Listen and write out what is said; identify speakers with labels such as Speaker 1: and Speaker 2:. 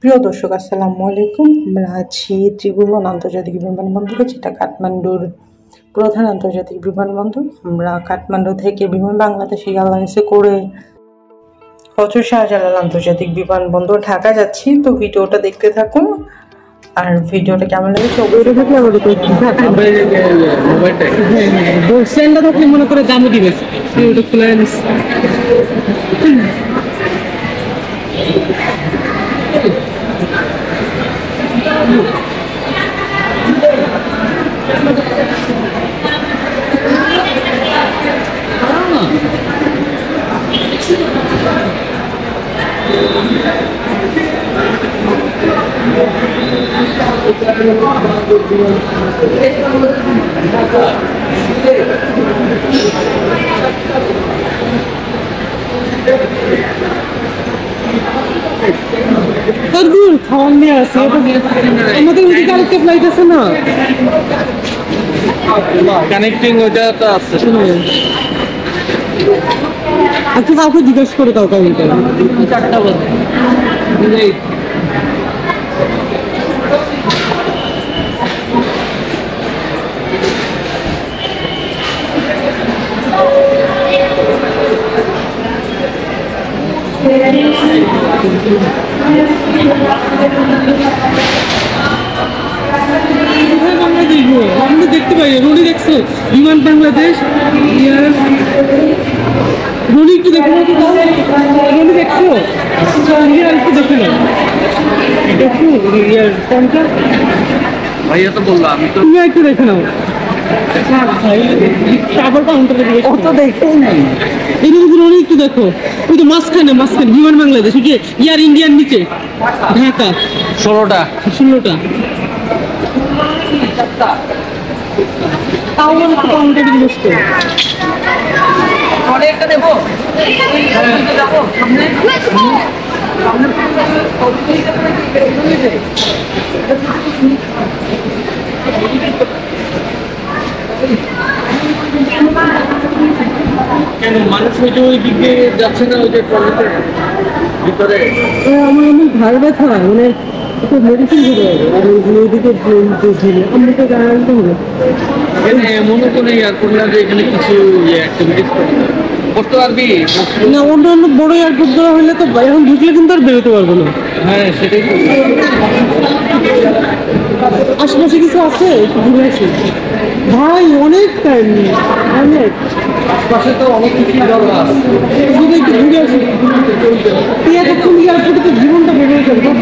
Speaker 1: প্রিয় দর্শক, আসসালামু আলাইকুম। আমরা আছি ত্রিভুবন আন্তর্জাতিক বিমানবন্দরে, যেটা কাঠমান্ডুর প্রধান আন্তর্জাতিক বিমানবন্দর। আমরা কাঠমান্ডু থেকে বিমান বাংলাদেশ এয়ারলাইন্সে করে হযরত শাহজালাল আন্তর্জাতিক বিমানবন্দর ঢাকা যাচ্ছি। তো ভিডিওটা দেখতে থাকুন, আর ভিডিওটা কেমন লেগেছে অবশ্যই থাকলে আমাদের
Speaker 2: মোবাইলটা থাকলে মনে করে দামও দিবে ওটা খুলে আনিস। খাওয়ান নিয়ে আছে আমাদের ওদিকে আরেকটা ফ্লাইট আছে না, কানেক্টিং ওইটা তো আছে। আচ্ছা, কাউকে জিজ্ঞেস করে দাও কাউকে 4টা বাজে। আমরা দেখতে পাই রনি, দেখছো বিমান বাংলাদেশ রনি? একটু দেখো, রনি দেখছো? একটু দেখে নাও, দেখো কোনটা ভাইয়া তো বললো, আমি তো তুমি একটু দেখে নাও। অত দেখেই নাই রনি, একটু দেখো। ওই তো মাঝখানে বিমান বাংলাদেশ, এয়ার ইন্ডিয়ার নিচে ঢাকা 16টা তাও কাউন্টার জিজ্ঞেস করো। একটা দেবো কেন মানুষ হয়তো ওই দিকে যাচ্ছে না, ওই যে টয়লেটের ভিতরে আমার ঘাড় ব্যথা, মানে মেডিসিন দিতে হবে, আর ওইদিকে আমরা তো জানাতে হবে। মনে করে এয়ারপোর্ট না যে এখানে কিছু অ্যাক্টিভিটিস করতে পারবি না, অন্য বড় এয়ারপোর্ট দেওয়া হলে তো এখন ঢুকলে কিন্তু আর বেরোতে পারবো না। হ্যাঁ, সেটাই আশেপাশে কিছু আছে, একটু ঘুরে আসি ভাই, অনেক টাইম অনেক আশপাশে তো অনেক কিছু আছে, একটু ঘুরে আসি। এয়ারপোর্টে তো জীবনটা বেড়ে